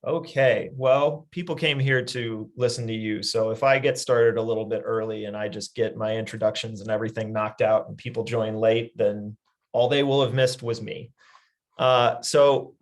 Okay, well, people came here to listen to you. So if I get started a little bit early and I just get my introductions and everything knocked out and people join late, then all they will have missed was me. So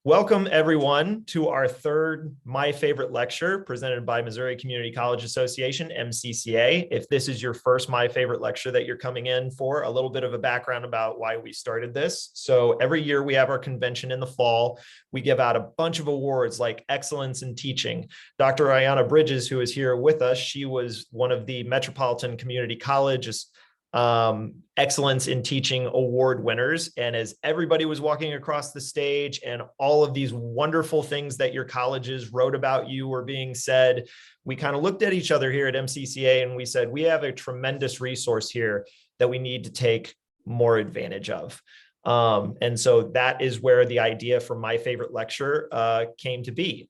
welcome everyone to our third My Favorite Lecture presented by Missouri Community College Association, MCCA. If this is your first My Favorite Lecture that you're coming in for, a little bit of a background about why we started this. So every year we have our convention in the fall. We give out a bunch of awards like Excellence in Teaching. Dr. Ayanna Bridges, who is here with us, she was one of the Metropolitan Community College's Excellence in Teaching award winners. And as everybody was walking across the stage and all of these wonderful things that your colleges wrote about you were being said, we kind of looked at each other here at MCCA and we said, we have a tremendous resource here that we need to take more advantage of. And so that is where the idea for My Favorite Lecture came to be.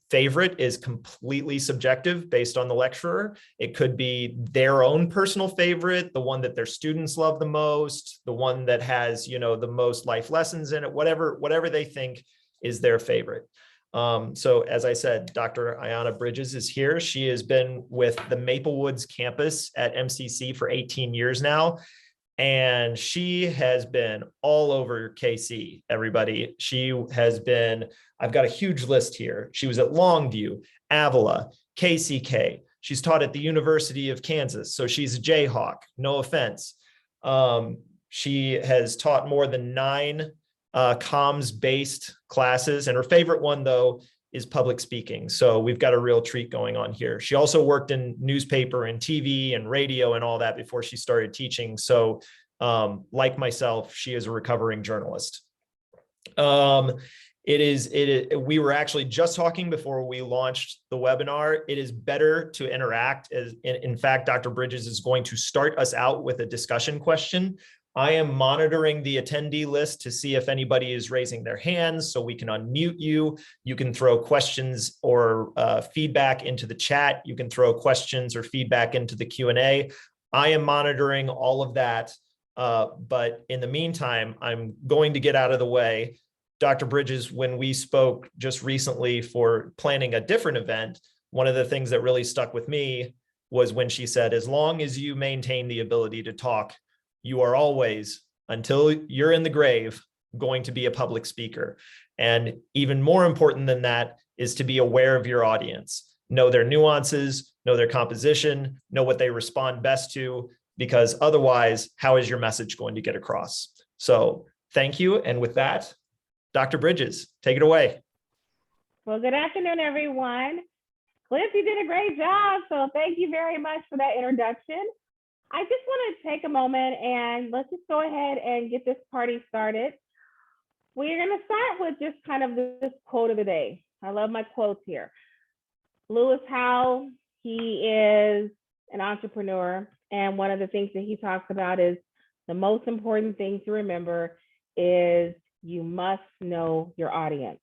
Favorite is completely subjective based on the lecturer. It could be their own personal favorite, the one that their students love the most, the one that has, you know, the most life lessons in it, whatever they think is their favorite. So as I said, Dr. Ayanna Bridges is here. She has been with the Maple Woods campus at MCC for 18 years now. And she has been all over KC, everybody. She has been, I've got a huge list here. She was at Longview, Avila, KCK. She's taught at the University of Kansas. So she's a Jayhawk, no offense. She has taught more than 9 comms-based classes. And her favorite one, though, is public speaking. So we've got a real treat going on here. She also worked in newspaper and TV and radio and all that before she started teaching. So like myself, she is a recovering journalist. We were actually just talking before we launched the webinar. It is better to interact. In fact, Dr. Bridges is going to start us out with a discussion question. I am monitoring the attendee list to see if anybody is raising their hands so we can unmute you. You can throw questions or feedback into the chat. You can throw questions or feedback into the Q&A. I am monitoring all of that. But in the meantime, I'm going to get out of the way. Dr. Bridges, when we spoke just recently for planning a different event, one of the things that really stuck with me was when she said, as long as you maintain the ability to talk, you are always, until you're in the grave, going to be a public speaker. And even more important than that is to be aware of your audience, know their nuances, know their composition, know what they respond best to, because otherwise, how is your message going to get across? So thank you. And with that, Dr. Bridges, take it away. Well, good afternoon, everyone. Cliff, you did a great job. So thank you very much for that introduction. I just want to take a moment and let's just go ahead and get this party started. We're going to start with just kind of this quote of the day. I love my quotes here. Lewis Howell, he is an entrepreneur. And one of the things that he talks about is the most important thing to remember is you must know your audience.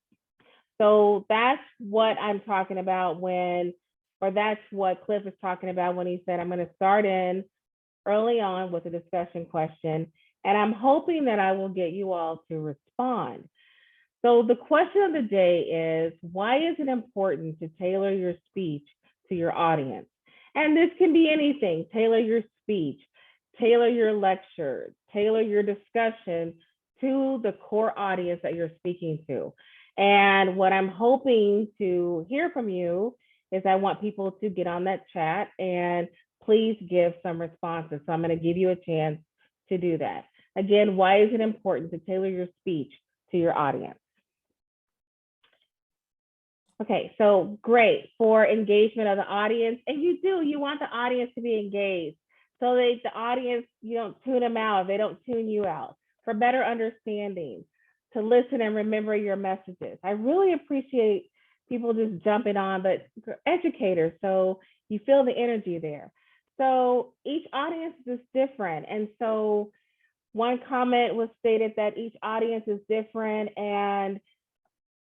So that's what I'm talking about that's what Cliff is talking about when he said, I'm going to start in early on with a discussion question, and I'm hoping that I will get you all to respond. So the question of the day is, why is it important to tailor your speech to your audience? And this can be anything. Tailor your speech, tailor your lecture, tailor your discussion to the core audience that you're speaking to. And what I'm hoping to hear from you is I want people to get on that chat and please give some responses. So I'm going to give you a chance to do that. Again, why is it important to tailor your speech to your audience? Okay, so great for engagement of the audience. And you want the audience to be engaged so that the audience, you don't tune them out, they don't tune you out. For better understanding, to listen and remember your messages. I really appreciate people just jumping on, but educators, so you feel the energy there. So each audience is different. And so one comment was stated that each audience is different and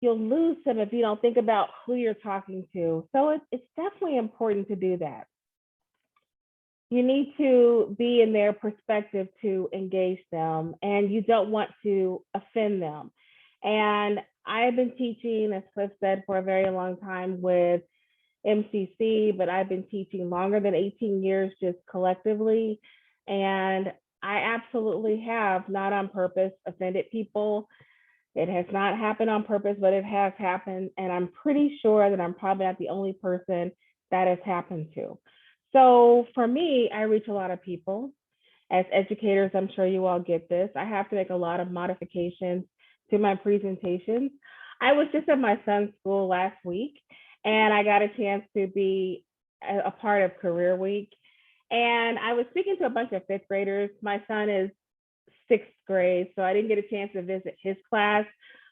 you'll lose them if you don't think about who you're talking to. So it's definitely important to do that. You need to be in their perspective to engage them, and you don't want to offend them. And I've been teaching, as Cliff said, for a very long time with MCC, but I've been teaching longer than 18 years just collectively. And I absolutely have, not on purpose, offended people. It has not happened on purpose, but it has happened. And I'm pretty sure that I'm probably not the only person that has happened to. So for me, I reach a lot of people. As educators, I'm sure you all get this. I have to make a lot of modifications to my presentations. I was just at my son's school last week, and I got a chance to be a part of Career Week. And I was speaking to a bunch of fifth graders. My son is sixth grade, so I didn't get a chance to visit his class,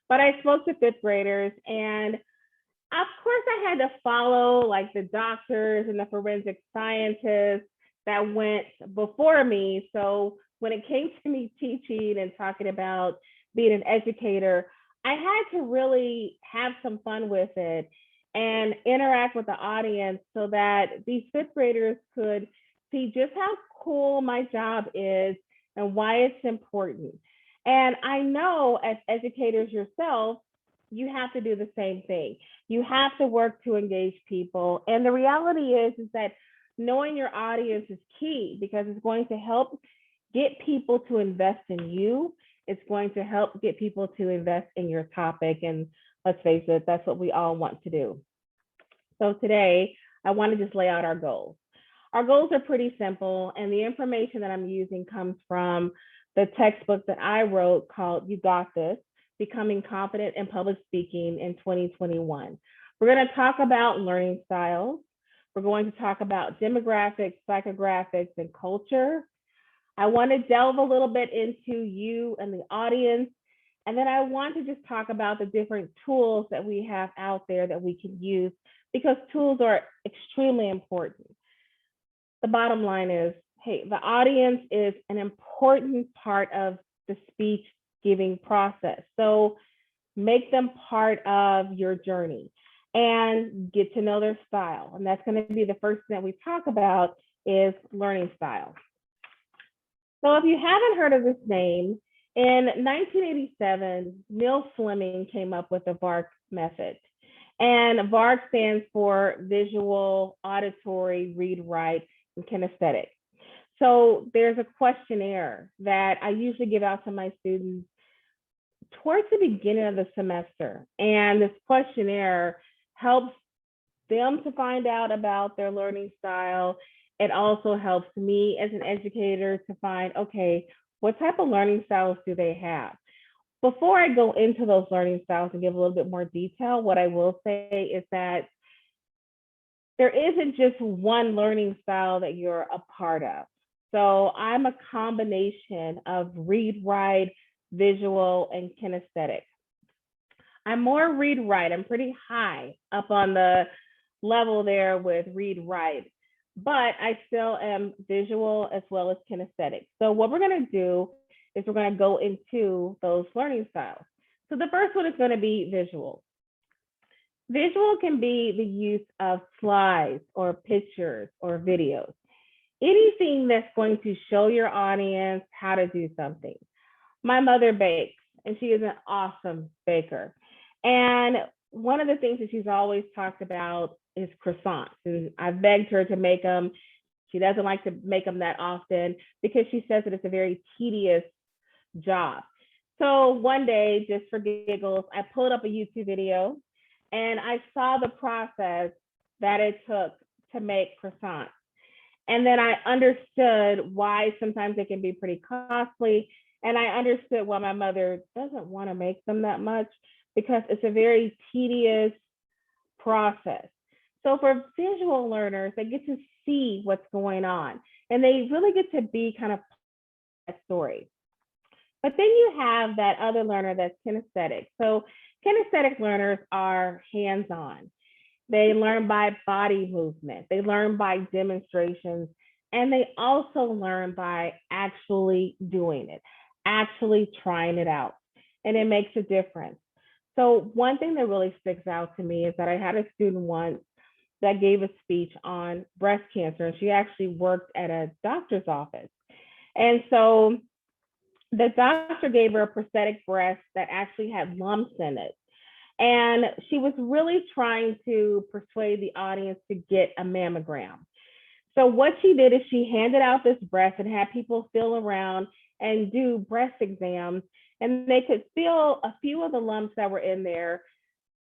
but I spoke to fifth graders, and of course I had to follow like the doctors and the forensic scientists that went before me. So when it came to me teaching and talking about being an educator, I had to really have some fun with it and interact with the audience so that these fifth graders could see just how cool my job is and why it's important. And I know as educators yourself, you have to do the same thing. You have to work to engage people. And the reality is that knowing your audience is key because it's going to help get people to invest in you. It's going to help get people to invest in your topic. And let's face it, that's what we all want to do. So today, I want to just lay out our goals. Our goals are pretty simple, and the information that I'm using comes from the textbook that I wrote called You Got This, Becoming Confident in Public Speaking in 2021. We're going to talk about learning styles. We're going to talk about demographics, psychographics, and culture. I want to delve a little bit into you and the audience. And then I want to just talk about the different tools that we have out there that we can use because tools are extremely important. The bottom line is, hey, the audience is an important part of the speech giving process. So make them part of your journey and get to know their style. And that's going to be the first thing that we talk about is learning style. So if you haven't heard of this name, in 1987, Neil Fleming came up with the VARK method. And VARK stands for visual, auditory, read, write, and kinesthetic. So there's a questionnaire that I usually give out to my students towards the beginning of the semester. And this questionnaire helps them to find out about their learning style. It also helps me as an educator to find, okay, what type of learning styles do they have? Before I go into those learning styles and give a little bit more detail, what I will say is that there isn't just one learning style that you're a part of. So I'm a combination of read, write, visual, and kinesthetic. I'm more read, write. I'm pretty high up on the level there with read, write, but I still am visual as well as kinesthetic. So what we're going to do is we're going to go into those learning styles. So the first one is going to be visual. Visual can be the use of slides or pictures or videos. Anything that's going to show your audience how to do something. My mother bakes, and she is an awesome baker. And one of the things that she's always talked about is croissants. And I've begged her to make them. She doesn't like to make them that often because she says that it's a very tedious job. So one day, just for giggles, I pulled up a YouTube video and I saw the process that it took to make croissants. And then I understood why sometimes they can be pretty costly. And I understood why my mother doesn't want to make them that much because it's a very tedious process. So for visual learners, they get to see what's going on and they really get to be kind of that story. But then you have that other learner that's kinesthetic. So kinesthetic learners are hands-on. They learn by body movement. They learn by demonstrations. And they also learn by actually doing it, actually trying it out. And it makes a difference. So one thing that really sticks out to me is that I had a student once that gave a speech on breast cancer. And she actually worked at a doctor's office. And so the doctor gave her a prosthetic breast that actually had lumps in it. And she was really trying to persuade the audience to get a mammogram. So what she did is she handed out this breast and had people feel around and do breast exams, and they could feel a few of the lumps that were in there.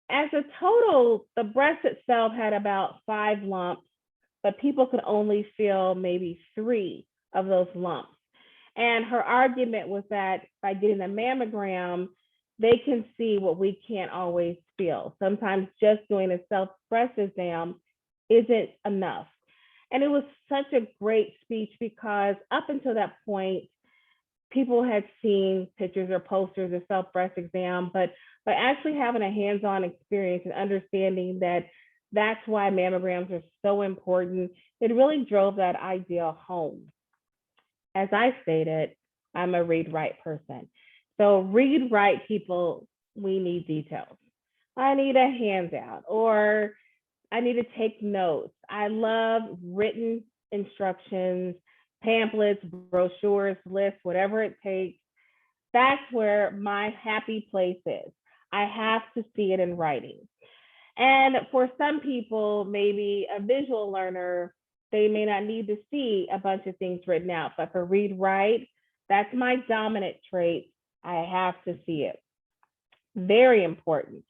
As a total, the breast itself had about 5 lumps, but people could only feel maybe 3 of those lumps. And her argument was that by getting a mammogram, they can see what we can't always feel. Sometimes just doing a self-breast exam isn't enough. And it was such a great speech because up until that point, people had seen pictures or posters of self-breast exam, but by actually having a hands-on experience and understanding that that's why mammograms are so important, it really drove that idea home. As I stated, I'm a read-write person. So read-write people, we need details. I need a handout, or I need to take notes. I love written instructions, pamphlets, brochures, lists, whatever it takes. That's where my happy place is. I have to see it in writing. And for some people, maybe a visual learner, they may not need to see a bunch of things written out, but for read write, that's my dominant trait. I have to see it. Very important.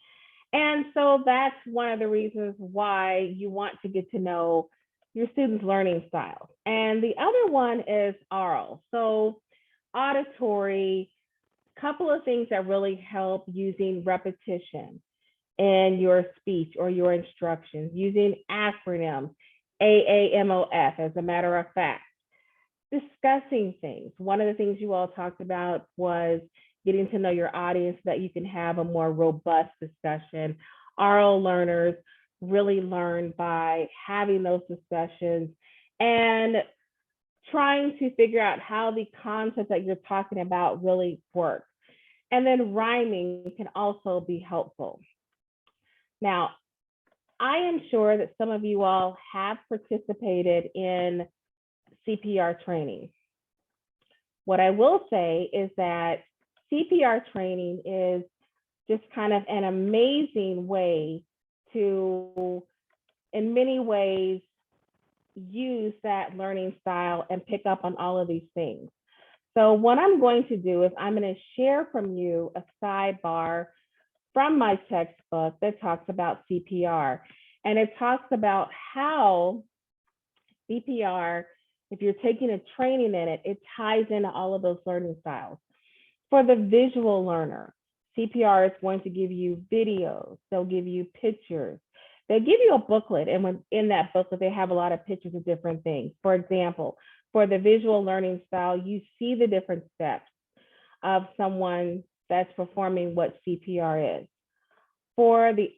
And so that's one of the reasons why you want to get to know your students' learning styles. And the other one is oral. So auditory, couple of things that really help using repetition in your speech or your instructions, using acronyms, AAMOF, as a matter of fact, discussing things. One of the things you all talked about was getting to know your audience so that you can have a more robust discussion. Oral learners really learn by having those discussions and trying to figure out how the concepts that you're talking about really work. And then rhyming can also be helpful. Now, I am sure that some of you all have participated in CPR training. What I will say is that CPR training is just kind of an amazing way to, in many ways, use that learning style and pick up on all of these things. So what I'm going to do is I'm going to share from you a sidebar from my textbook that talks about CPR. And it talks about how CPR, if you're taking a training in it, it ties into all of those learning styles. For the visual learner, CPR is going to give you videos, they'll give you pictures, they'll give you a booklet, and when in that booklet, they have a lot of pictures of different things. For example, for the visual learning style, you see the different steps of someone that's performing what CPR is. For the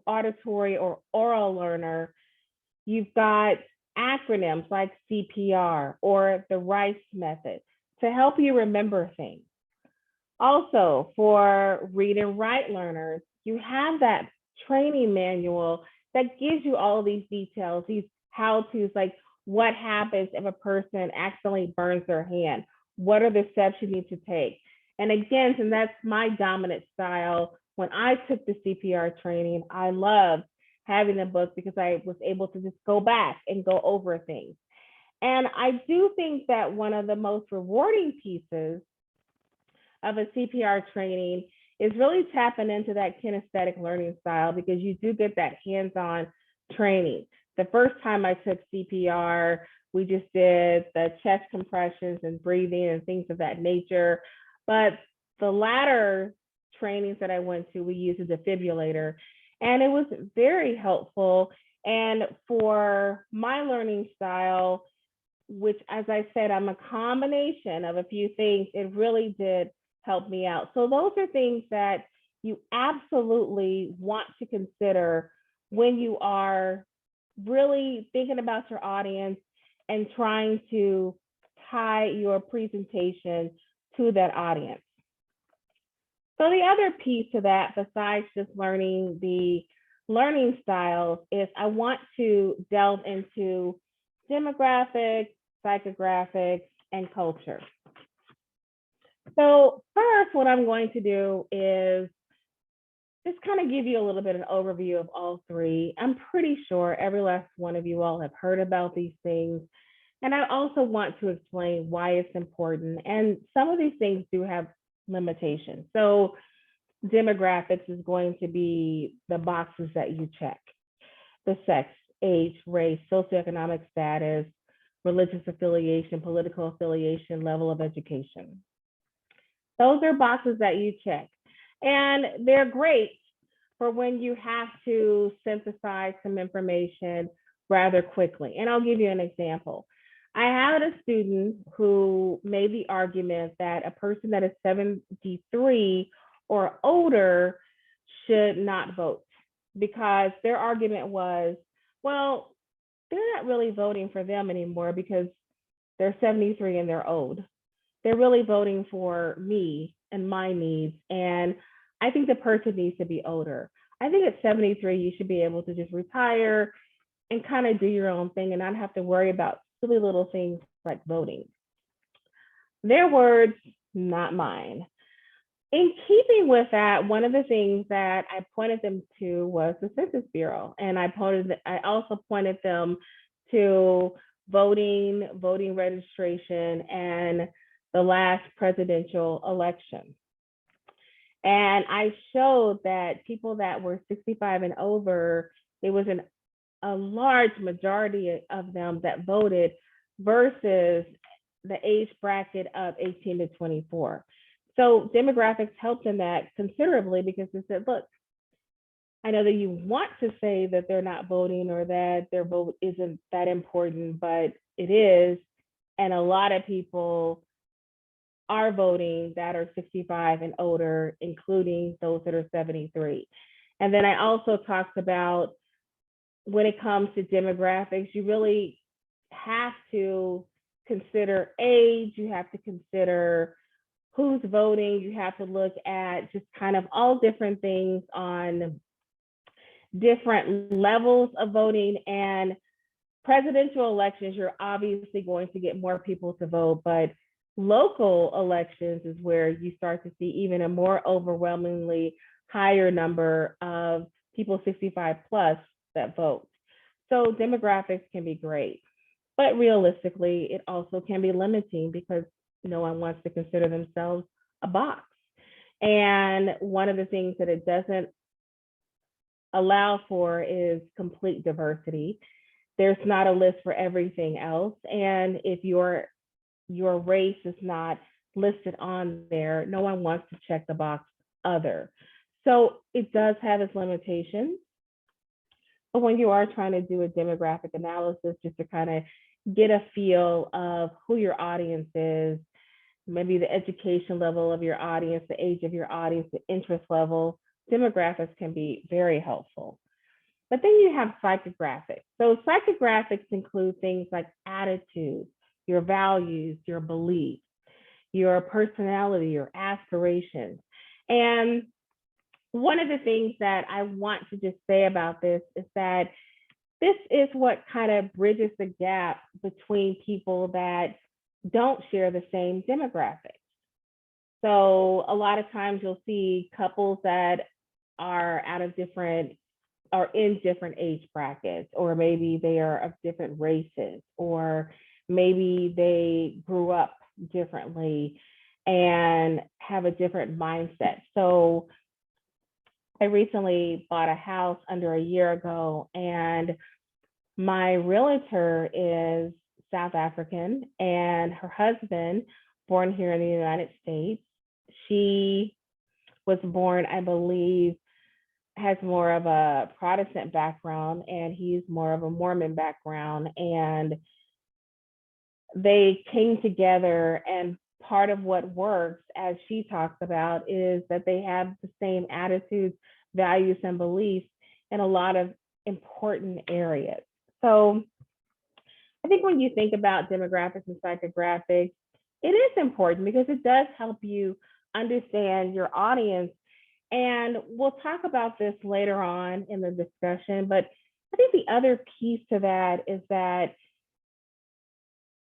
auditory or oral learner, you've got acronyms like CPR or the RICE method to help you remember things. Also, for read and write learners, you have that training manual that gives you all of these details, these how-tos, like what happens if a person accidentally burns their hand? What are the steps you need to take? And again, and that's my dominant style, when I took the CPR training, I loved having a book because I was able to just go back and go over things. And I do think that one of the most rewarding pieces of a CPR training is really tapping into that kinesthetic learning style, because you do get that hands-on training. The first time I took CPR, we just did the chest compressions and breathing and things of that nature. But the latter trainings that I went to, we used a defibrillator, and it was very helpful. And for my learning style, which, as I said, I'm a combination of a few things, it really did help me out. So those are things that you absolutely want to consider when you are really thinking about your audience and trying to tie your presentation to that audience. So the other piece to that, besides just learning the learning styles, is I want to delve into demographics, psychographics, and culture. So first, what I'm going to do is just kind of give you a little bit of an overview of all three. I'm pretty sure every last one of you all have heard about these things. And I also want to explain why it's important. And some of these things do have limitations. So demographics is going to be the boxes that you check: the sex, age, race, socioeconomic status, religious affiliation, political affiliation, level of education. Those are boxes that you check. And they're great for when you have to synthesize some information rather quickly. And I'll give you an example. I had a student who made the argument that a person that is 73 or older should not vote, because their argument was, well, they're not really voting for them anymore because they're 73 and they're old. They're really voting for me and my needs. And I think the person needs to be older. I think at 73, you should be able to just retire and kind of do your own thing and not have to worry about silly little things like voting. Their words, not mine. In keeping with that, one of the things that I pointed them to was the Census Bureau. And I also pointed them to voting registration, and the last presidential election. And I showed that people that were 65 and over, there was a large majority of them that voted versus the age bracket of 18 to 24. So demographics helped in that considerably, because they said, look, I know that you want to say that they're not voting or that their vote isn't that important, but it is. And a lot of people are voting that are 65 and older, including those that are 73. And then I also talked about, when it comes to demographics, you really have to consider age, you have to consider who's voting, you have to look at just kind of all different things on different levels of voting. And presidential elections, you're obviously going to get more people to vote, but local elections is where you start to see even a more overwhelmingly higher number of people 65 plus that vote. So demographics can be great, but realistically, it also can be limiting because no one wants to consider themselves a box. And one of the things that it doesn't allow for is complete diversity. There's not a list for everything else. And if your race is not listed on there, no one wants to check the box other. So it does have its limitations. But when you are trying to do a demographic analysis, just to kind of get a feel of who your audience is, maybe the education level of your audience, the age of your audience, the interest level, demographics can be very helpful. But then you have psychographics. So psychographics include things like attitude, your values, your beliefs, your personality, your aspirations. And one of the things that I want to just say about this is that this is what kind of bridges the gap between people that don't share the same demographics. So a lot of times you'll see couples that are in different age brackets, or maybe they are of different races, or maybe they grew up differently and have a different mindset. So I recently bought a house under a year ago, and my realtor is South African, and her husband, born here in the United States, she was born, I believe, has more of a Protestant background, and he's more of a Mormon background. And they came together, and part of what works, as she talks about, is that they have the same attitudes, values, and beliefs in a lot of important areas. So I think when you think about demographics and psychographics, it is important because it does help you understand your audience. And we'll talk about this later on in the discussion, but I think the other piece to that is that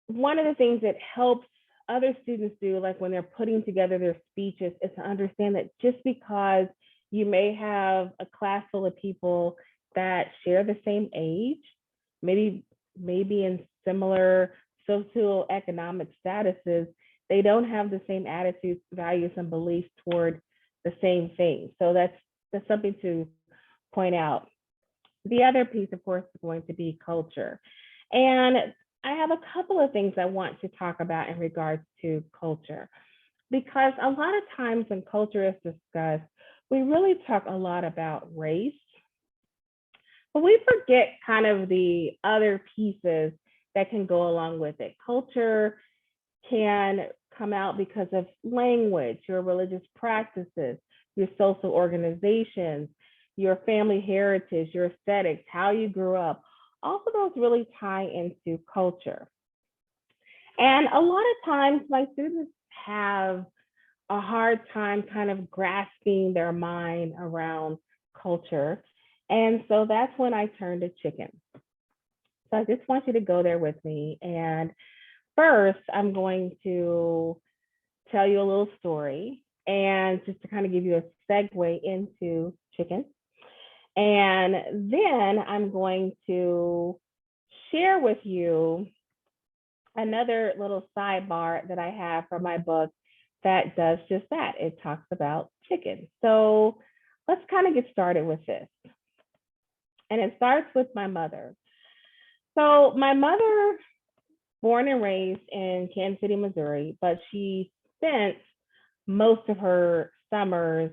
one of the things that helps other students do, like when they're putting together their speeches, is to understand that just because you may have a class full of people that share the same age, maybe in similar socioeconomic statuses, they don't have the same attitudes, values, and beliefs toward the same thing. So that's something to point out. The other piece, of course, is going to be culture. And I have a couple of things I want to talk about in regards to culture, because a lot of times when culture is discussed, we really talk a lot about race, but we forget kind of the other pieces that can go along with it. Culture can come out because of language, your religious practices, your social organizations, your family heritage, your aesthetics, how you grew up. All of those really tie into culture. And a lot of times my students have a hard time kind of grasping their mind around culture. And so that's when I turn to chicken. So I just want you to go there with me. And first, I'm going to tell you a little story, and just to kind of give you a segue into chicken. And then I'm going to share with you another little sidebar that I have from my book that does just that. It talks about chicken. So let's kind of get started with this. And it starts with my mother. So my mother, born and raised in Kansas City, Missouri, but she spent most of her summers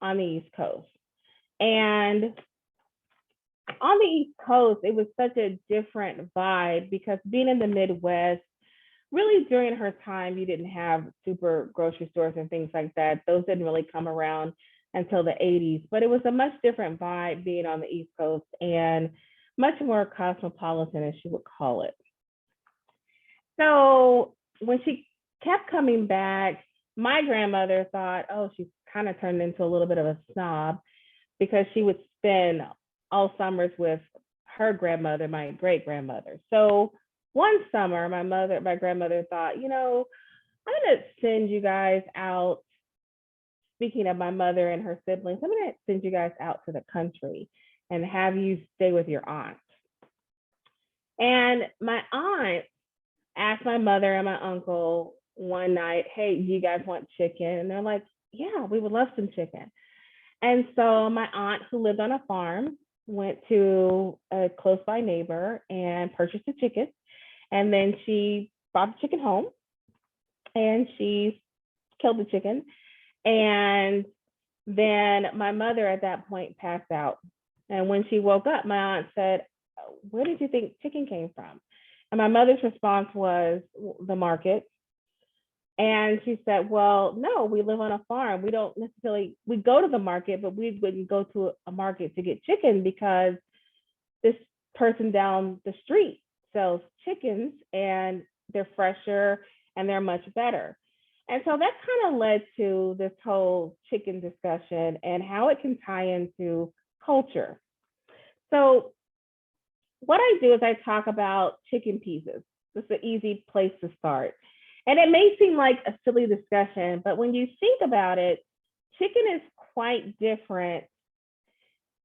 on the East Coast. And on the East Coast, it was such a different vibe because being in the Midwest, really during her time, you didn't have super grocery stores and things like that. Those didn't really come around until the 80s, but it was a much different vibe being on the East Coast and much more cosmopolitan, as she would call it. So when she kept coming back, my grandmother thought, oh, she's kind of turned into a little bit of a snob, because she would spend all summers with her grandmother, my great grandmother. So one summer, my grandmother thought, you know, I'm gonna send you guys out. Speaking of my mother and her siblings, I'm gonna send you guys out to the country and have you stay with your aunt. And my aunt asked my mother and my uncle one night, hey, do you guys want chicken? And they're like, yeah, we would love some chicken. And so my aunt, who lived on a farm, went to a close by neighbor and purchased a chicken. And then she brought the chicken home and she killed the chicken. And then my mother at that point passed out. And when she woke up, my aunt said, where did you think chicken came from? And my mother's response was, the market. And she said, well, no, we live on a farm. We don't necessarily, we go to the market, but we wouldn't go to a market to get chicken because this person down the street sells chickens and they're fresher and they're much better. And so that kind of led to this whole chicken discussion and how it can tie into culture. So what I do is I talk about chicken pieces. This is an easy place to start. And it may seem like a silly discussion, but when you think about it, chicken is quite different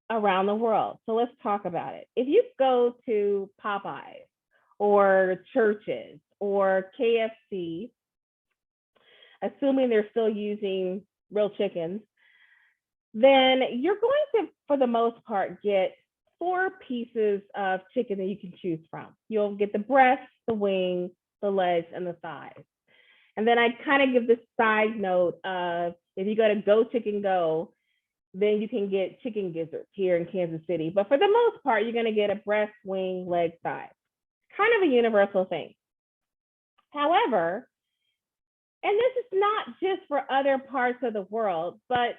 around the world. So let's talk about it. If you go to Popeyes or Church's or KFC, assuming they're still using real chickens, then you're going to, for the most part, get 4 pieces of chicken that you can choose from. You'll get the breast, the wing, the legs, and the thighs. And then I kind of give this side note of, if you go to Go Chicken Go, then you can get chicken gizzards here in Kansas City. But for the most part, you're going to get a breast, wing, leg, thigh. Kind of a universal thing. However, and this is not just for other parts of the world, but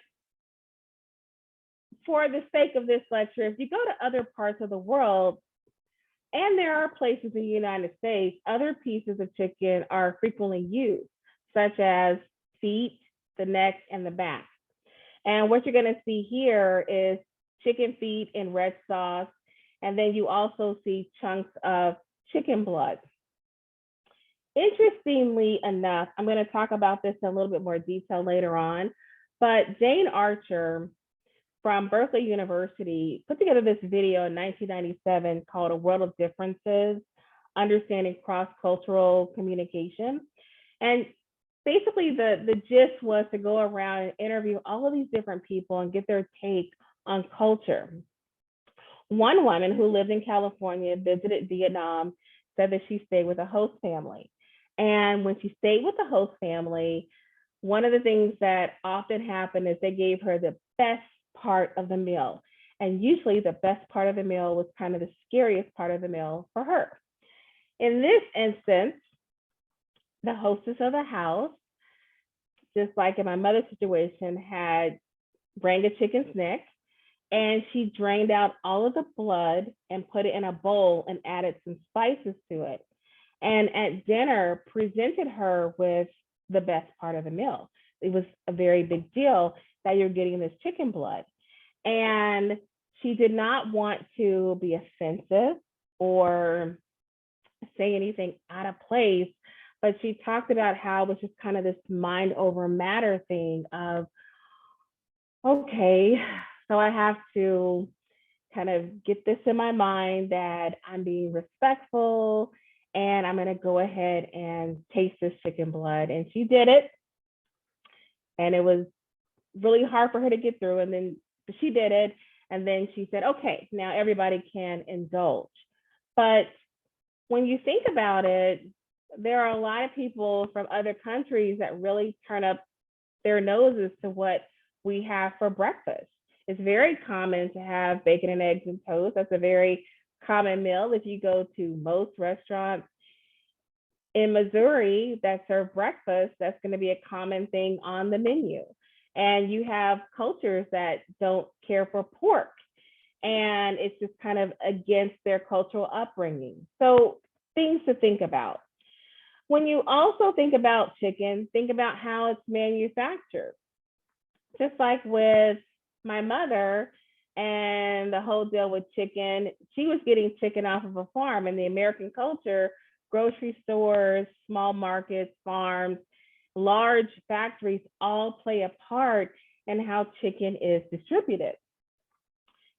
for the sake of this lecture, if you go to other parts of the world, and there are places in the United States, other pieces of chicken are frequently used, such as feet, the neck, and the back. And what you're going to see here is chicken feet in red sauce, and then you also see chunks of chicken blood. Interestingly enough, I'm going to talk about this in a little bit more detail later on, but Jane Archer from Berkeley University put together this video in 1997 called A World of Differences, Understanding Cross-Cultural Communication. And basically the gist was to go around and interview all of these different people and get their take on culture. One woman who lived in California, visited Vietnam, said that she stayed with a host family. And when she stayed with the host family, one of the things that often happened is they gave her the best part of the meal. And usually the best part of the meal was kind of the scariest part of the meal for her. In this instance, the hostess of the house, just like in my mother's situation, had wrung a chicken's neck, and she drained out all of the blood and put it in a bowl and added some spices to it. And at dinner, presented her with the best part of the meal. It was a very big deal that you're getting this chicken blood. And she did not want to be offensive or say anything out of place, but she talked about how it was just kind of this mind over matter thing of, okay, so I have to kind of get this in my mind that I'm being respectful and I'm going to go ahead and taste this chicken blood. And she did it. And it was really hard for her to get through. And then she did it. And then she said, okay, now everybody can indulge. But when you think about it, there are a lot of people from other countries that really turn up their noses to what we have for breakfast. It's very common to have bacon and eggs and toast. That's a very common meal. If you go to most restaurants in Missouri that serve breakfast, that's going to be a common thing on the menu. And you have cultures that don't care for pork, and it's just kind of against their cultural upbringing. So things to think about. When you also think about chicken, think about how it's manufactured. Just like with my mother and the whole deal with chicken, she was getting chicken off of a farm. In the American culture, grocery stores, small markets, farms, large factories all play a part in how chicken is distributed.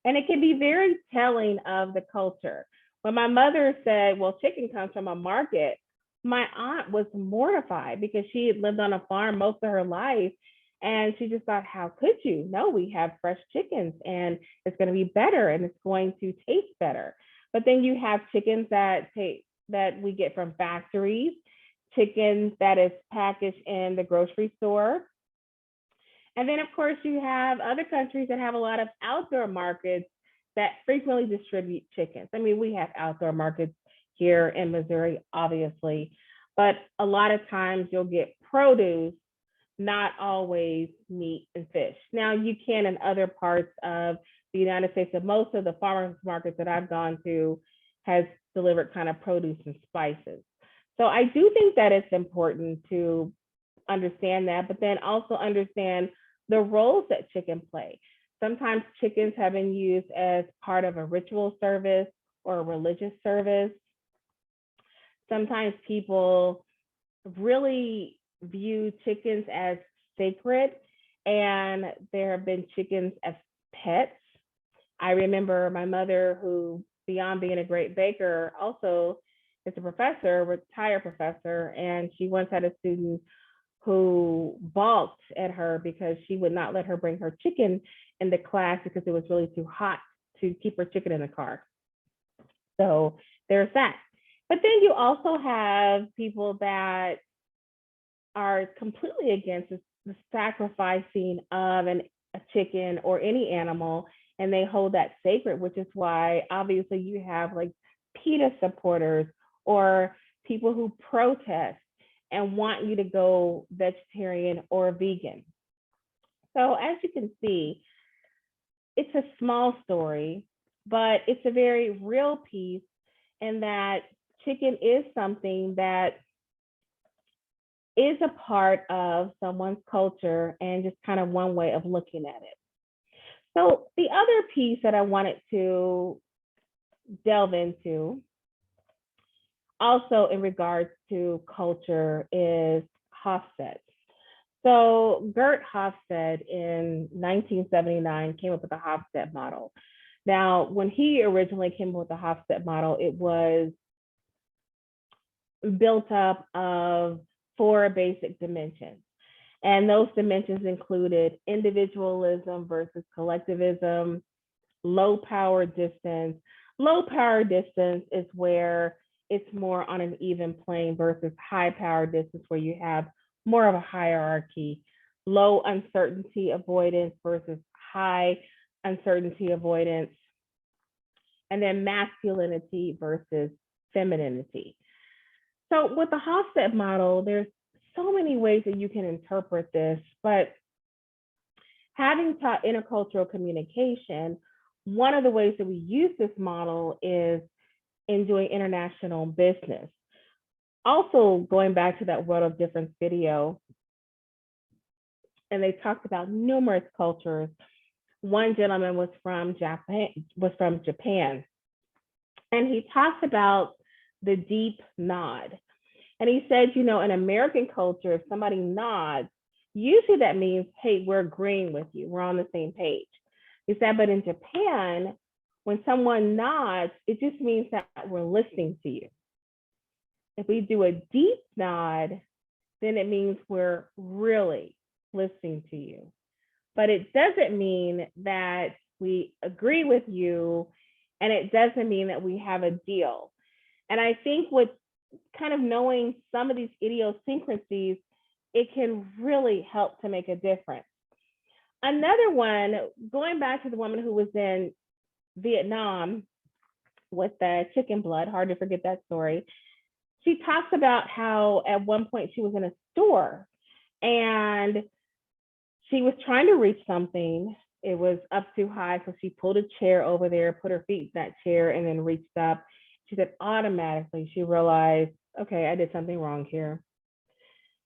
And it can be very telling of the culture. When my mother said, well, chicken comes from a market, my aunt was mortified because she had lived on a farm most of her life. And she just thought, how could you? No, we have fresh chickens and it's going to be better and it's going to taste better. But then you have chickens that we get from factories, chickens that is packaged in the grocery store. And then, of course, you have other countries that have a lot of outdoor markets that frequently distribute chickens. I mean, we have outdoor markets here in Missouri, obviously, but a lot of times you'll get produce, not always meat and fish. Now, you can in other parts of the United States, but most of the farmers markets that I've gone to has delivered kind of produce and spices. So I do think that it's important to understand that, but then also understand the roles that chicken play. Sometimes chickens have been used as part of a ritual service or a religious service. Sometimes people really view chickens as sacred, and there have been chickens as pets. I remember my mother, who beyond being a great baker, also is a professor, retired professor, and she once had a student who balked at her because she would not let her bring her chicken in the class because it was really too hot to keep her chicken in the car. So there's that. But then you also have people that are completely against the sacrificing of a chicken or any animal, and they hold that sacred, which is why obviously you have like PETA supporters or people who protest and want you to go vegetarian or vegan. So as you can see, it's a small story, but it's a very real piece in that chicken is something that is a part of someone's culture and just kind of one way of looking at it. So the other piece that I wanted to delve into also in regards to culture is Hofstede. So Gert Hofstede in 1979 came up with the Hofstede model. Now, when he originally came up with the Hofstede model, it was built up of 4 basic dimensions. And those dimensions included individualism versus collectivism, low power distance. Low power distance is where it's more on an even plane versus high power distance where you have more of a hierarchy. Low uncertainty avoidance versus high uncertainty avoidance. And then masculinity versus femininity. So with the Hofstede model, there's so many ways that you can interpret this, but having taught intercultural communication, one of the ways that we use this model is in doing international business. Also, going back to that World of Difference video, and they talked about numerous cultures. One gentleman was from Japan, and he talks about the deep nod. And he said, you know, in American culture, if somebody nods, usually that means, hey, we're agreeing with you, we're on the same page. He said, but in Japan, when someone nods, it just means that we're listening to you. If we do a deep nod, then it means we're really listening to you. But it doesn't mean that we agree with you, and it doesn't mean that we have a deal. And I think with kind of knowing some of these idiosyncrasies, it can really help to make a difference. Another one, going back to the woman who was in Vietnam with the chicken blood, hard to forget that story. She talks about how at one point she was in a store and she was trying to reach something. It was up too high, so she pulled a chair over there, put her feet in that chair, and then reached up. She said automatically she realized, okay, I did something wrong here.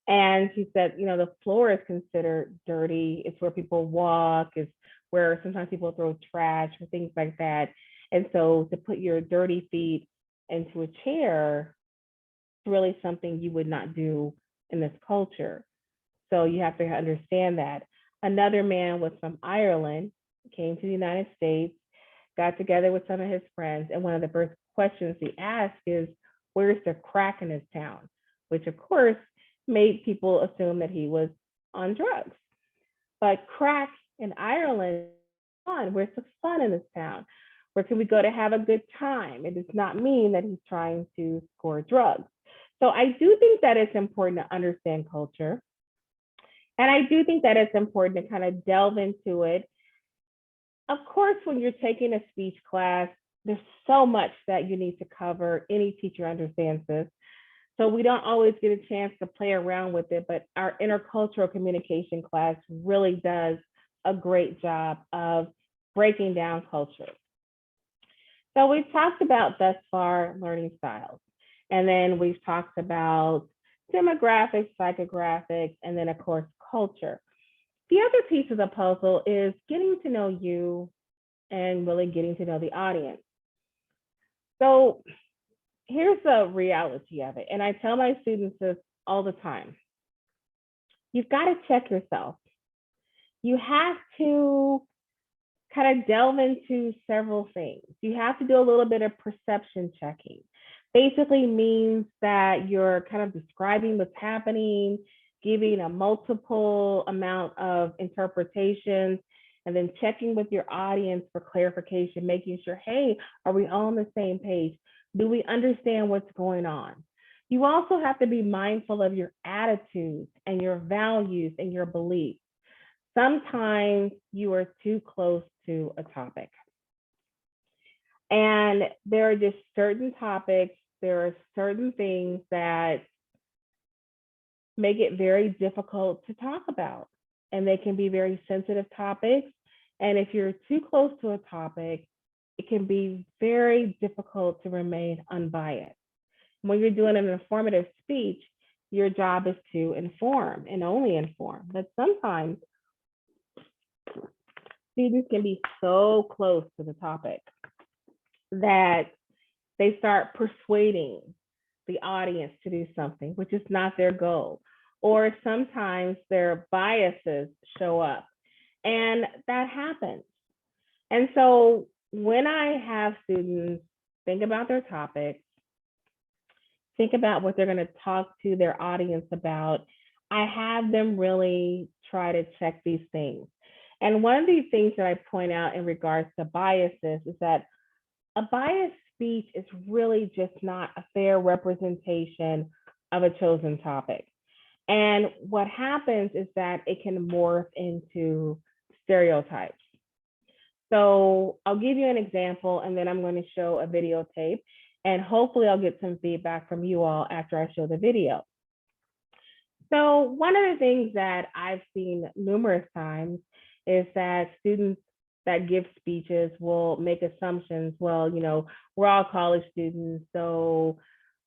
And she said, you know, the floor is considered dirty. It's where people walk. It's where sometimes people throw trash or things like that. And so to put your dirty feet into a chair is really something you would not do in this culture. So you have to understand that. Another man was from Ireland, came to the United States, got together with some of his friends. And one of the first questions he asked is, where's the crack in his town? Which of course made people assume that he was on drugs. But crack in Ireland, fun. Where's the fun in this town? Where can we go to have a good time? It does not mean that he's trying to score drugs. So I do think that it's important to understand culture. And I do think that it's important to kind of delve into it. Of course, when you're taking a speech class, there's so much that you need to cover. Any teacher understands this. So we don't always get a chance to play around with it, but our intercultural communication class really does a great job of breaking down culture. So we've talked about thus far learning styles, and then we've talked about demographics, psychographics, and then of course, culture. The other piece of the puzzle is getting to know you and really getting to know the audience. So here's the reality of it. And I tell my students this all the time. You've got to check yourself. You have to kind of delve into several things. You have to do a little bit of perception checking. Basically means that you're kind of describing what's happening, giving a multiple amount of interpretations, and then checking with your audience for clarification, making sure, hey, are we all on the same page? Do we understand what's going on? You also have to be mindful of your attitudes and your values and your beliefs. Sometimes you are too close to a topic. And there are just certain topics, there are certain things that make it very difficult to talk about. And they can be very sensitive topics. And if you're too close to a topic, it can be very difficult to remain unbiased. When you're doing an informative speech, your job is to inform and only inform. But sometimes students can be so close to the topic that they start persuading the audience to do something, which is not their goal. Or sometimes their biases show up, and that happens. And so when I have students think about their topics, think about what they're going to talk to their audience about, I have them really try to check these things. And one of these things that I point out in regards to biases is that a biased speech is really just not a fair representation of a chosen topic. And what happens is that it can morph into stereotypes. So I'll give you an example, and then I'm going to show a videotape, and hopefully I'll get some feedback from you all after I show the video. So one of the things that I've seen numerous times is that students that give speeches will make assumptions. Well, you know, we're all college students, so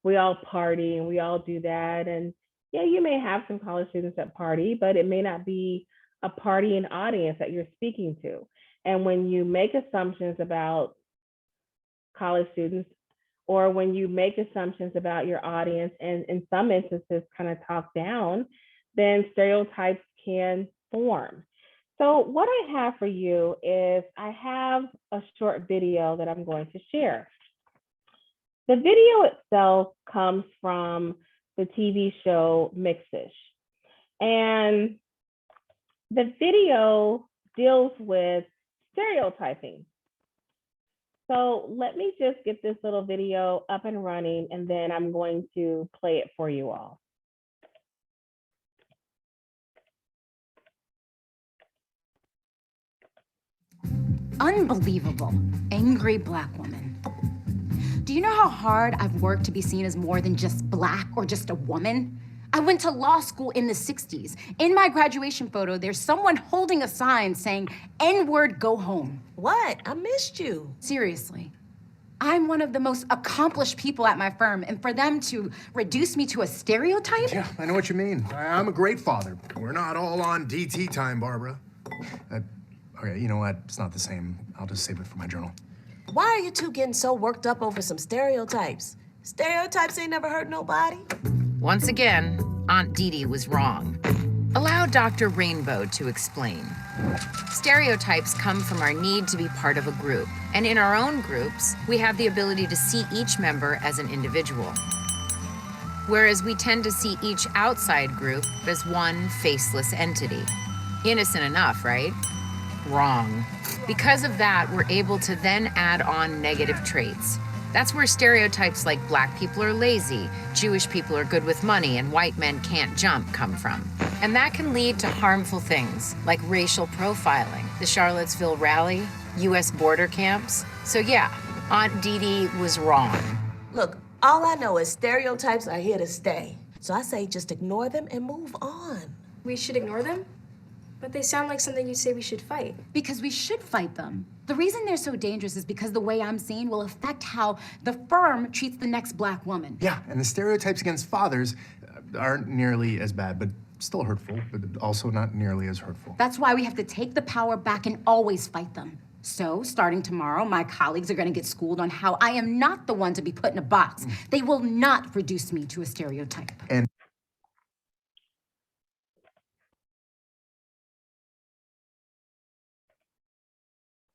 we all party and we all do that. And yeah, you may have some college students that party, but it may not be a partying audience that you're speaking to. And when you make assumptions about college students, or when you make assumptions about your audience and in some instances kind of talk down, then stereotypes can form. So what I have for you is I have a short video that I'm going to share. The video itself comes from the TV show Mixed-ish. And the video deals with stereotyping. So let me just get this little video up and running, and then I'm going to play it for you all. Unbelievable. Angry Black woman. Do you know how hard I've worked to be seen as more than just Black or just a woman? I went to law school in the 60s. In my graduation photo, there's someone holding a sign saying, N-word, go home. What? I missed you. Seriously. I'm one of the most accomplished people at my firm, and for them to reduce me to a stereotype? Yeah, I know what you mean. I'm a great father. We're not all on DT time, Barbara. Okay, you know what? It's not the same. I'll just save it for my journal. Why are you two getting so worked up over some stereotypes? Stereotypes ain't never hurt nobody. Once again, Aunt Dee Dee was wrong. Allow Dr. Rainbow to explain. Stereotypes come from our need to be part of a group. And in our own groups, we have the ability to see each member as an individual. Whereas we tend to see each outside group as one faceless entity. Innocent enough, right? Wrong. Because of that, we're able to then add on negative traits. That's where stereotypes like Black people are lazy, Jewish people are good with money, and white men can't jump come from. And that can lead to harmful things like racial profiling, the Charlottesville rally, US border camps. So yeah, Aunt Dee Dee was wrong. Look, all I know is stereotypes are here to stay. So I say just ignore them and move on. We should ignore them? But they sound like something you say we should fight. Because we should fight them. The reason they're so dangerous is because the way I'm seen will affect how the firm treats the next Black woman. Yeah, and the stereotypes against fathers aren't nearly as bad, but still hurtful, but also not nearly as hurtful. That's why we have to take the power back and always fight them. So, starting tomorrow, my colleagues are going to get schooled on how I am not the one to be put in a box. They will not reduce me to a stereotype. And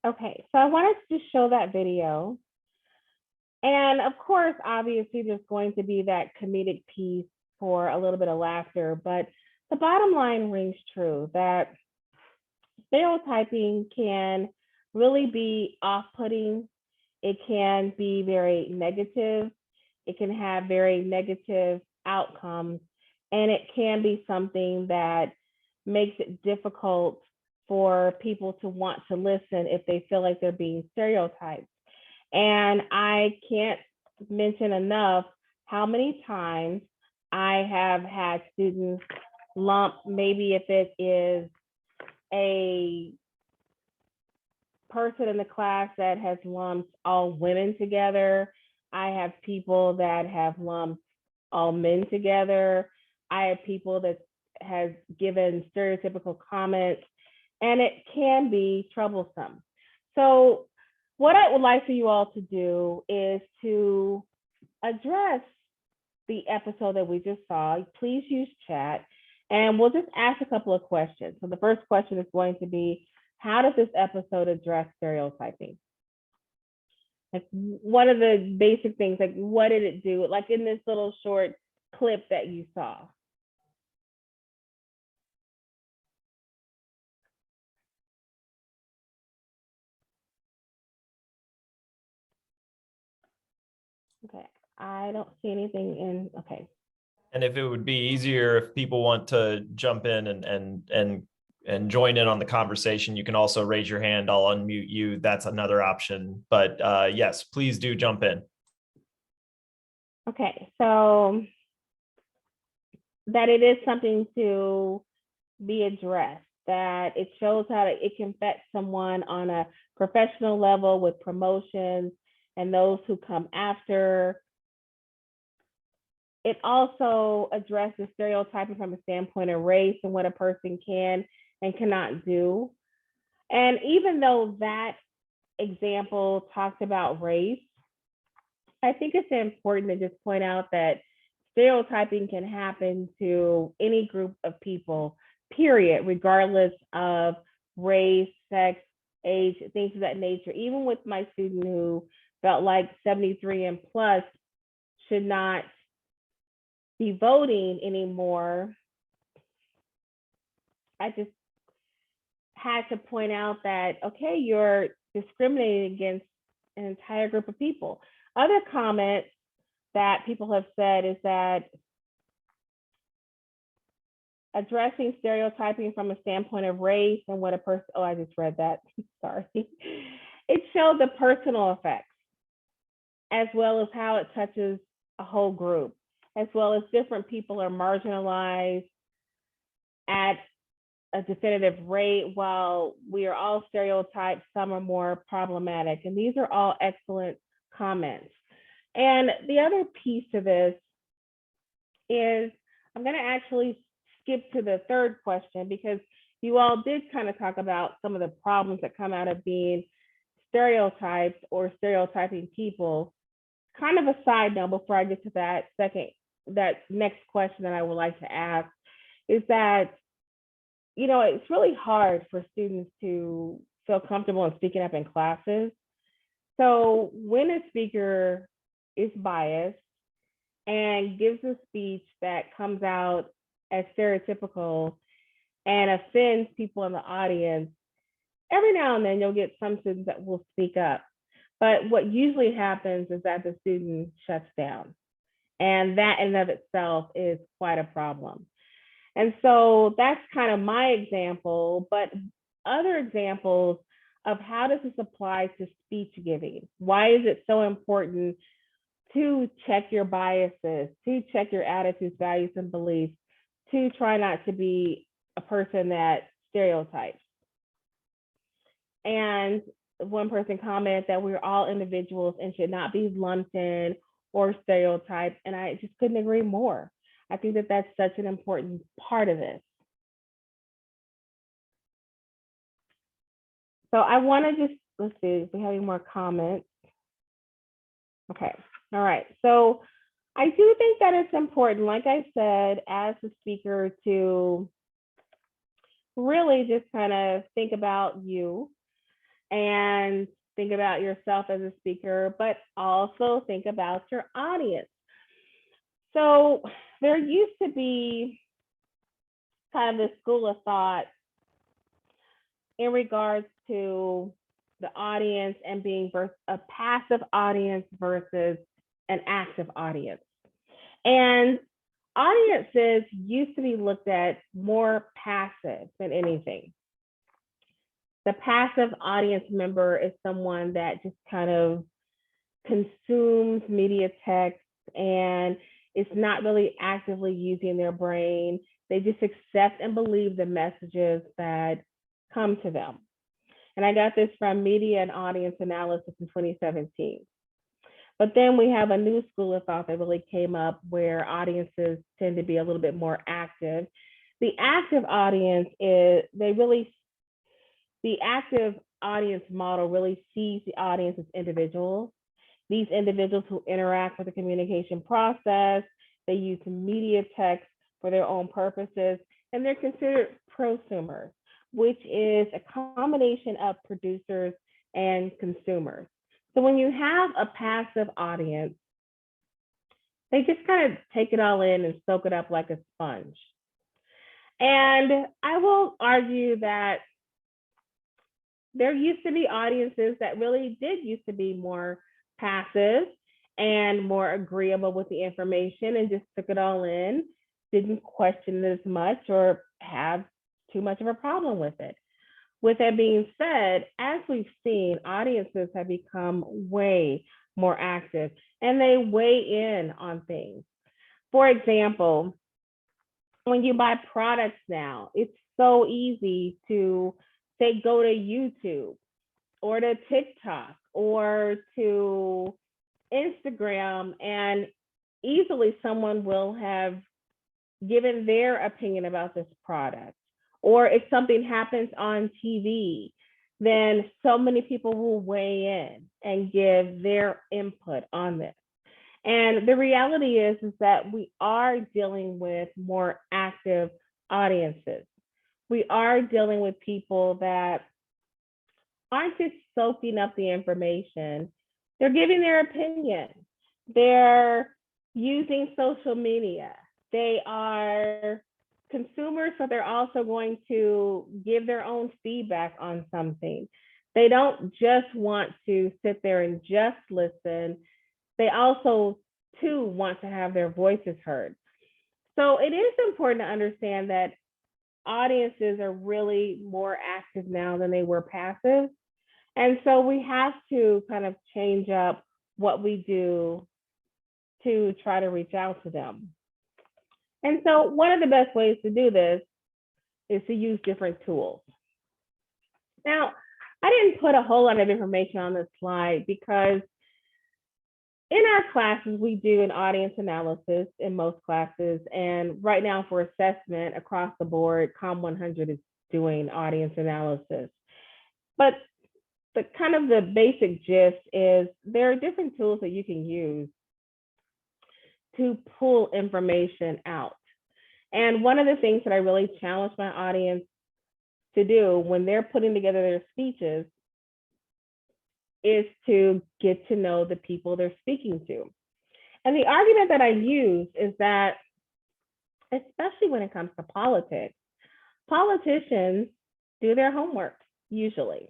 Okay, so I wanted to show that video. And of course, obviously, there's going to be that comedic piece for a little bit of laughter, but the bottom line rings true that stereotyping can really be off-putting. It can be very negative. It can have very negative outcomes, and it can be something that makes it difficult for people to want to listen if they feel like they're being stereotyped. And I can't mention enough how many times I have had students lump, maybe if it is a person in the class that has lumped all women together. I have people that have lumped all men together. I have people that has given stereotypical comments, and it can be troublesome. So what I would like for you all to do is to address the episode that we just saw, please use chat and we'll just ask a couple of questions. So the first question is going to be, how does this episode address stereotyping? Like, what are the basic things? Like, what did it do? Like in this little short clip that you saw. Okay, I don't see anything in, okay. And if it would be easier, if people want to jump in and join in on the conversation, you can also raise your hand. I'll unmute you. That's another option. But yes, please do jump in. Okay, so that it is something to be addressed, that it shows how it can affect someone on a professional level with promotions and those who come after. It also addresses stereotyping from a standpoint of race and what a person can and cannot do. And even though that example talks about race, I think it's important to just point out that stereotyping can happen to any group of people, period, regardless of race, sex, age, things of that nature. Even with my student who felt like 73 and plus should not be voting anymore, I just had to point out that, okay, you're discriminating against an entire group of people. Other comments that people have said is that addressing stereotyping from a standpoint of race and what a person, oh, I just read that, sorry. It showed the personal effects as well as how it touches a whole group, as well as different people are marginalized at a definitive rate. While we are all stereotyped, some are more problematic. And these are all excellent comments. And the other piece to this is, I'm going to actually skip to the third question because you all did kind of talk about some of the problems that come out of being stereotypes or stereotyping people. Kind of a side note before I get to that next question that I would like to ask is that, you know, it's really hard for students to feel comfortable in speaking up in classes. So when a speaker is biased and gives a speech that comes out as stereotypical and offends people in the audience, every now and then you'll get some students that will speak up. But what usually happens is that the student shuts down. And that in and of itself is quite a problem. And so that's kind of my example, but other examples of how does this apply to speech giving? Why is it so important to check your biases, to check your attitudes, values, and beliefs, to try not to be a person that stereotypes? And one person commented that we're all individuals and should not be lumped in or stereotyped. And I just couldn't agree more. I think that that's such an important part of this. So I want to just, let's see if we have any more comments. Okay, all right. So I do think that it's important, like I said, as a speaker to really just kind of think about you and think about yourself as a speaker, but also think about your audience. So there used to be kind of this school of thought in regards to the audience and being a passive audience versus an active audience. And audiences used to be looked at more passive than anything. The passive audience member is someone that just kind of consumes media text and is not really actively using their brain. They just accept and believe the messages that come to them. And I got this from Media and Audience Analysis in 2017. But then we have a new school of thought that really came up where audiences tend to be a little bit more active. The active audience is, the active audience model really sees the audience as individuals. These individuals who interact with the communication process, They use media text for their own purposes, and they're considered prosumers, which is a combination of producers and consumers. So when you have a passive audience, they just kind of take it all in and soak it up like a sponge. And I will argue that there used to be audiences that really did used to be more passive and more agreeable with the information and just took it all in, didn't question it as much or have too much of a problem with it. With that being said, as we've seen, audiences have become way more active and they weigh in on things. For example, when you buy products now, it's so easy to say, go to YouTube or to TikTok or to Instagram, and easily someone will have given their opinion about this product. Or if something happens on TV, then so many people will weigh in and give their input on this. And the reality is that we are dealing with more active audiences. We are dealing with people that aren't just soaking up the information, they're giving their opinion. They're using social media. They are consumers, but they're also going to give their own feedback on something. They don't just want to sit there and just listen. They also, too, want to have their voices heard. So it is important to understand that audiences are really more active now than they were passive. And so we have to kind of change up what we do to try to reach out to them. And so one of the best ways to do this is to use different tools. Now, I didn't put a whole lot of information on this slide because in our classes, we do an audience analysis in most classes. And right now for assessment across the board, COM 100 is doing audience analysis. But the kind of the basic gist is there are different tools that you can use to pull information out. And one of the things that I really challenge my audience to do when they're putting together their speeches is to get to know the people they're speaking to. And the argument that I use is that, especially when it comes to politics, politicians do their homework usually.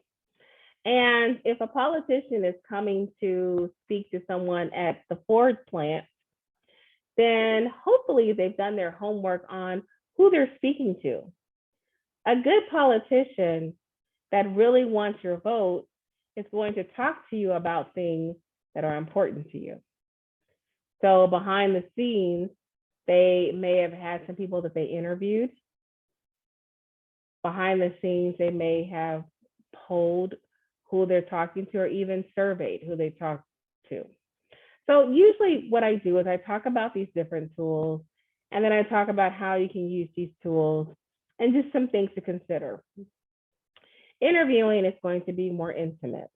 And if a politician is coming to speak to someone at the Ford plant, then hopefully they've done their homework on who they're speaking to. A good politician that really wants your vote is going to talk to you about things that are important to you. So behind the scenes, they may have had some people that they interviewed. Behind the scenes, they may have polled who they're talking to or even surveyed who they talk to. So usually what I do is I talk about these different tools, and then I talk about how you can use these tools and just some things to consider. Interviewing is going to be more intimate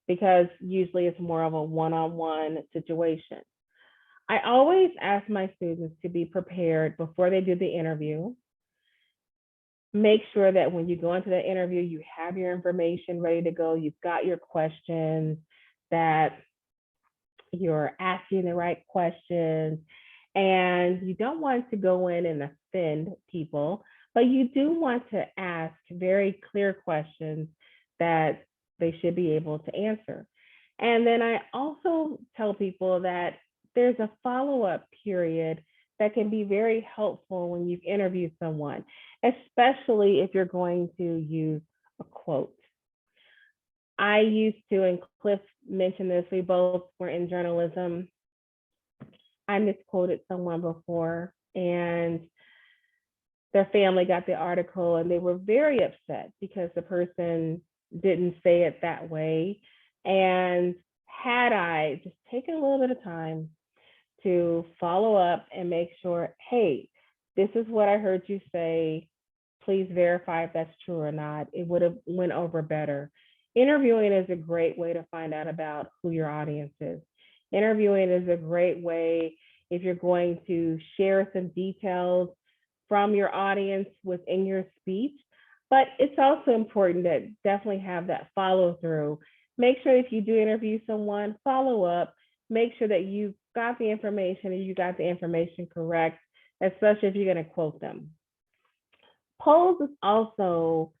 because usually it's more of a one-on-one situation. I always ask my students to be prepared before they do the interview. Make sure that when you go into the interview, you have your information ready to go. You've got your questions, that you're asking the right questions, and you don't want to go in and offend people, but you do want to ask very clear questions that they should be able to answer. And then I also tell people that there's a follow-up period that can be very helpful when you've interviewed someone, especially if you're going to use a quote. I used to, and Cliff mentioned this, we both were in journalism. I misquoted someone before, and their family got the article and they were very upset because the person didn't say it that way. And had I just taken a little bit of time to follow up and make sure, hey, this is what I heard you say, please verify if that's true or not, it would have went over better. Interviewing is a great way to find out about who your audience is. Interviewing is a great way if you're going to share some details from your audience within your speech. But it's also important to definitely have that follow through. Make sure if you do interview someone, follow up, make sure that you got the information and you got the information correct, especially if you're going to quote them. Polls is also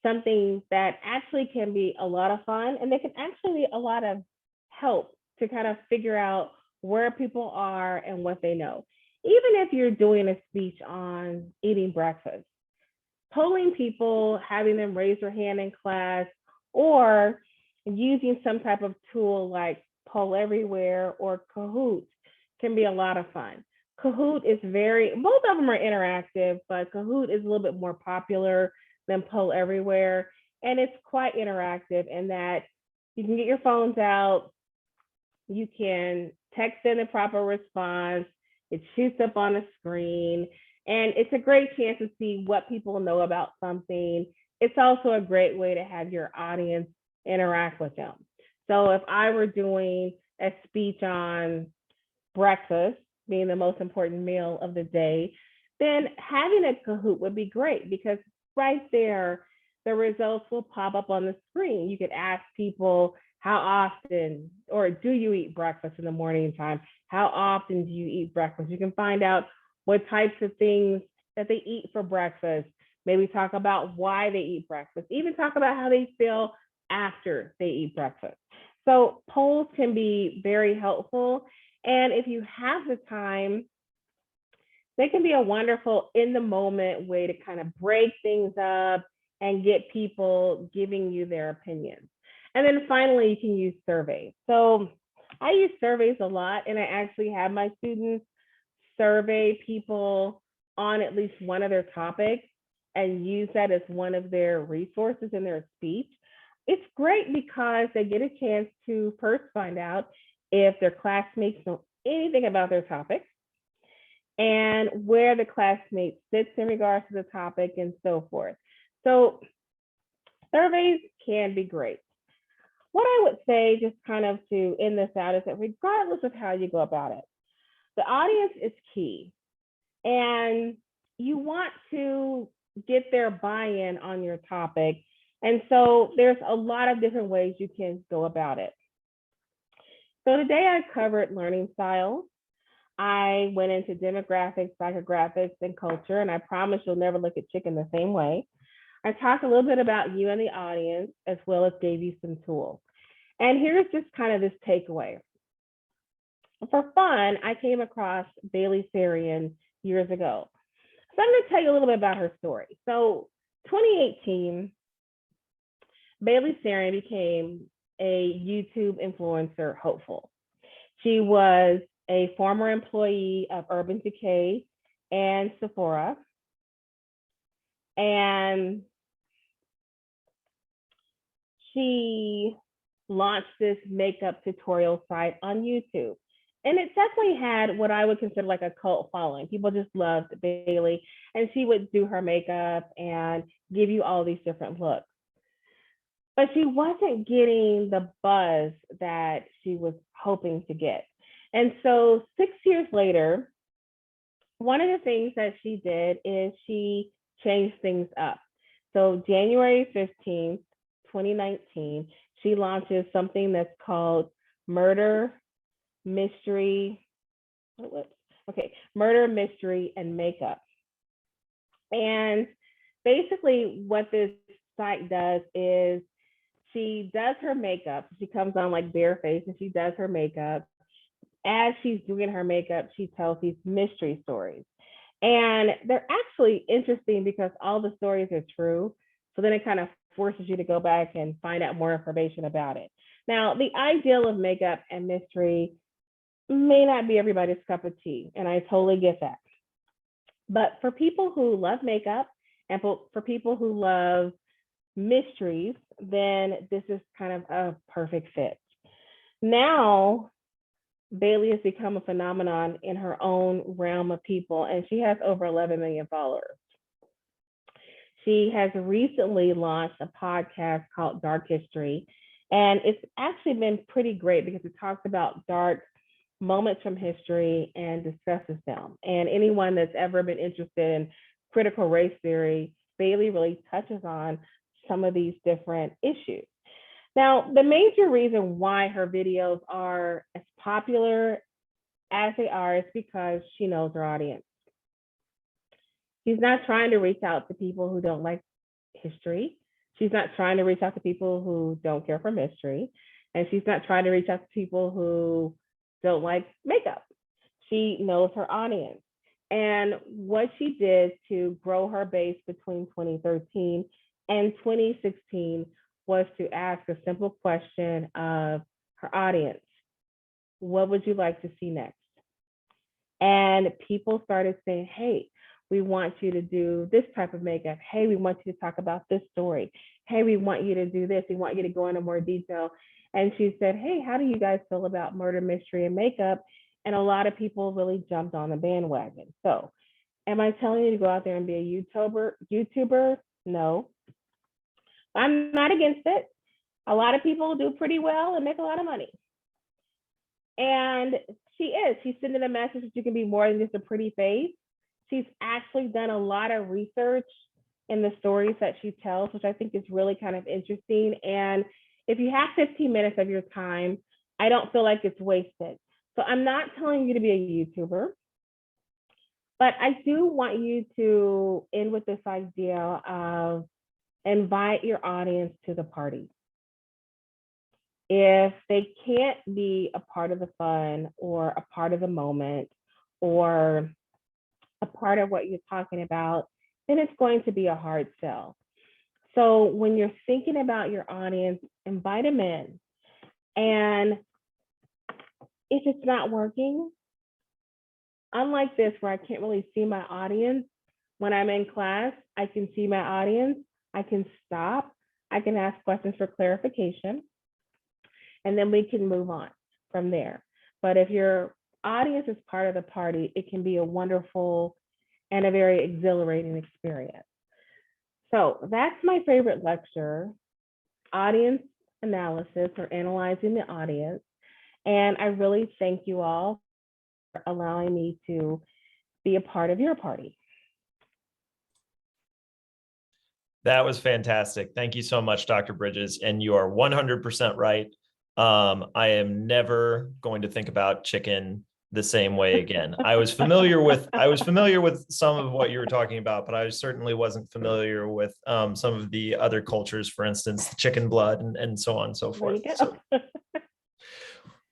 something that actually can be a lot of fun, and they can actually be a lot of help to kind of figure out where people are and what they know. Even if you're doing a speech on eating breakfast, polling people, having them raise their hand in class, or using some type of tool like Poll Everywhere or Kahoot can be a lot of fun. Kahoot is both of them are interactive, but Kahoot is a little bit more popular than Poll Everywhere. And it's quite interactive in that you can get your phones out, you can text in the proper response, it shoots up on the screen, and it's a great chance to see what people know about something. It's also a great way to have your audience interact with them. So if I were doing a speech on breakfast being the most important meal of the day, then having a Kahoot would be great, because right there, the results will pop up on the screen. You could ask people, how often, or do you eat breakfast in the morning time? How often do you eat breakfast? You can find out what types of things that they eat for breakfast. Maybe talk about why they eat breakfast, even talk about how they feel after they eat breakfast. So polls can be very helpful. And if you have the time, they can be a wonderful in the moment way to kind of break things up and get people giving you their opinions. And then finally, you can use surveys. So I use surveys a lot, and I actually have my students survey people on at least one of their topics and use that as one of their resources in their speech. It's great because they get a chance to first find out if their classmates know anything about their topic and where the classmate sits in regards to the topic and so forth. So surveys can be great. What I would say, just kind of to end this out, is that regardless of how you go about it, the audience is key. And you want to get their buy-in on your topic. And so there's a lot of different ways you can go about it. So today I covered learning styles. I went into demographics, psychographics, and culture, and I promise you'll never look at chicken the same way. I talked a little bit about you and the audience, as well as gave you some tools. And here's just kind of this takeaway. For fun, I came across Bailey Sarian years ago. So I'm going to tell you a little bit about her story. So 2018, Bailey Sarian became a YouTube influencer hopeful. She was a former employee of Urban Decay and Sephora. And she launched this makeup tutorial site on YouTube. And it definitely had what I would consider like a cult following. People just loved Bailey, and she would do her makeup and give you all these different looks. But she wasn't getting the buzz that she was hoping to get. And so 6 years later, one of the things that she did is she changed things up. So January 15th, 2019, she launches something that's called Murder, Mystery, and Makeup. And basically what this site does is she does her makeup. She comes on like bareface and she does her makeup. As she's doing her makeup, she tells these mystery stories. And they're actually interesting because all the stories are true. So then it kind of forces you to go back and find out more information about it. Now, the ideal of makeup and mystery may not be everybody's cup of tea, and I totally get that. But for people who love makeup and for people who love mysteries, then this is kind of a perfect fit. Now, Bailey has become a phenomenon in her own realm of people, and she has over 11 million followers. She has recently launched a podcast called Dark History, and it's actually been pretty great because it talks about dark moments from history and discusses them. And anyone that's ever been interested in critical race theory, Bailey really touches on some of these different issues. Now, the major reason why her videos are as popular as they are is because she knows her audience. She's not trying to reach out to people who don't like history. She's not trying to reach out to people who don't care for mystery. And she's not trying to reach out to people who don't like makeup. She knows her audience. And what she did to grow her base between 2013 and 2016 was to ask a simple question of her audience. What would you like to see next? And people started saying, hey, we want you to do this type of makeup. Hey, we want you to talk about this story. Hey, we want you to do this. We want you to go into more detail. And she said, hey, how do you guys feel about murder, mystery, and makeup? And a lot of people really jumped on the bandwagon. So am I telling you to go out there and be a YouTuber? No. I'm not against it. A lot of people do pretty well and make a lot of money. And she's sending a message that you can be more than just a pretty face. She's actually done a lot of research in the stories that she tells, which I think is really kind of interesting. And if you have 15 minutes of your time, I don't feel like it's wasted. So I'm not telling you to be a YouTuber, but I do want you to end with this idea of invite your audience to the party. If they can't be a part of the fun or a part of the moment or a part of what you're talking about, then it's going to be a hard sell. So when you're thinking about your audience, invite them in. And if it's not working, unlike this where I can't really see my audience, when I'm in class, I can see my audience, I can stop, I can ask questions for clarification, and then we can move on from there. But if your audience is part of the party, it can be a wonderful and a very exhilarating experience. So that's my favorite lecture, audience analysis, or analyzing the audience. And I really thank you all for allowing me to be a part of your party. That was fantastic. Thank you so much, Dr. Bridges. And you are 100% right. I am never going to think about chicken the same way again. I was familiar with some of what you were talking about, but I certainly wasn't familiar with some of the other cultures, for instance, chicken blood and so on and so forth. So,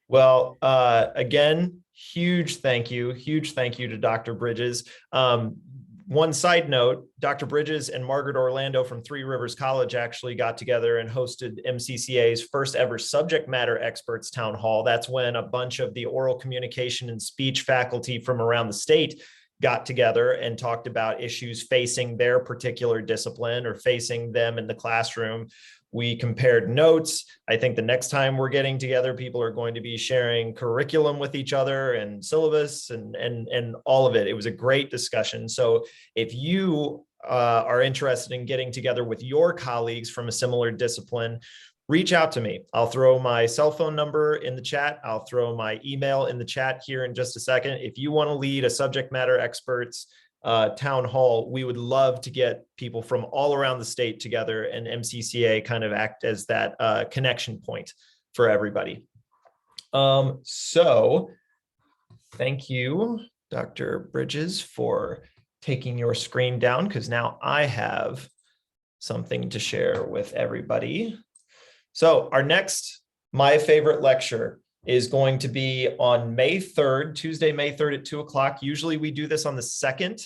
well, again, huge thank you to Dr. Bridges. One side note, Dr. Bridges and Margaret Orlando from Three Rivers College actually got together and hosted MCCA's first ever subject matter experts town hall. That's when a bunch of the oral communication and speech faculty from around the state got together and talked about issues facing their particular discipline or facing them in the classroom. We compared notes. I think the next time we're getting together, people are going to be sharing curriculum with each other and syllabus and all of it. It was a great discussion. So if you are interested in getting together with your colleagues from a similar discipline, reach out to me. I'll throw my cell phone number in the chat. I'll throw my email in the chat here in just a second. If you want to lead a subject matter experts town hall, we would love to get people from all around the state together, and MCCA kind of act as that connection point for everybody. So thank you, Dr. Bridges, for taking your screen down, because now I have something to share with everybody. So our next, my favorite lecture is going to be on May 3rd, Tuesday, May 3rd at 2 o'clock. Usually we do this on the second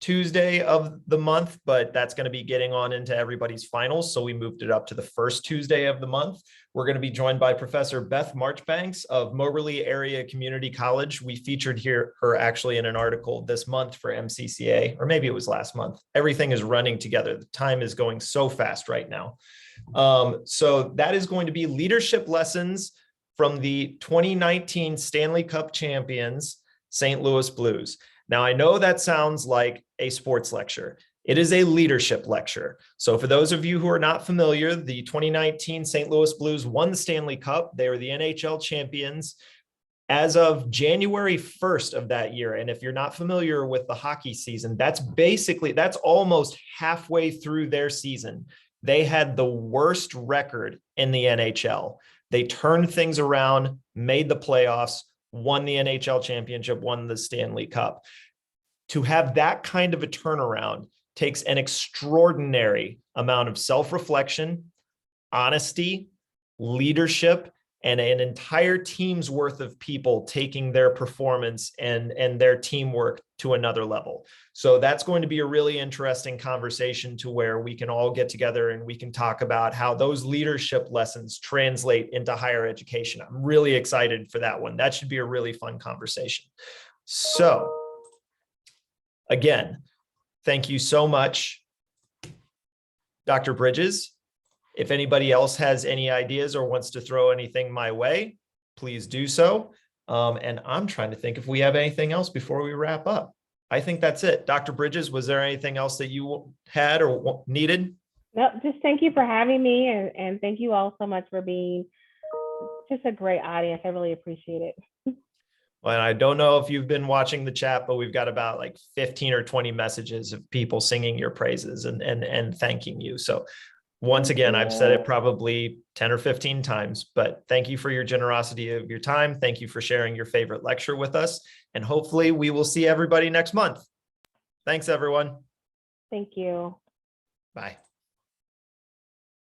Tuesday of the month, but that's going to be getting on into everybody's finals. So we moved it up to the first Tuesday of the month. We're going to be joined by Professor Beth Marchbanks of Moberly Area Community College. We featured her actually in an article this month for MCCA, or maybe it was last month. Everything is running together. The time is going so fast right now. So that is going to be leadership lessons from the 2019 Stanley Cup champions, St. Louis Blues. Now, I know that sounds like a sports lecture. It is a leadership lecture. So for those of you who are not familiar, the 2019 St. Louis Blues won the Stanley Cup. They were the NHL champions. As of January 1st of that year, and if you're not familiar with the hockey season, that's almost halfway through their season. They had the worst record in the NHL. They turned things around, made the playoffs, won the NHL championship, won the Stanley Cup. To have that kind of a turnaround takes an extraordinary amount of self-reflection, honesty, leadership, and an entire team's worth of people taking their performance and their teamwork to another level. So that's going to be a really interesting conversation to where we can all get together and we can talk about how those leadership lessons translate into higher education. I'm really excited for that one. That should be a really fun conversation. So again, thank you so much, Dr. Bridges. If anybody else has any ideas or wants to throw anything my way, please do so. And I'm trying to think if we have anything else before we wrap up. I think that's it. Dr. Bridges, was there anything else that you had or needed? No, just thank you for having me, and thank you all so much for being just a great audience. I really appreciate it. Well, and I don't know if you've been watching the chat, but we've got about like 15 or 20 messages of people singing your praises and thanking you. So once again, I've said it probably 10 or 15 times, but thank you for your generosity of your time. Thank you for sharing your favorite lecture with us. And hopefully we will see everybody next month. Thanks, everyone. Thank you. Bye.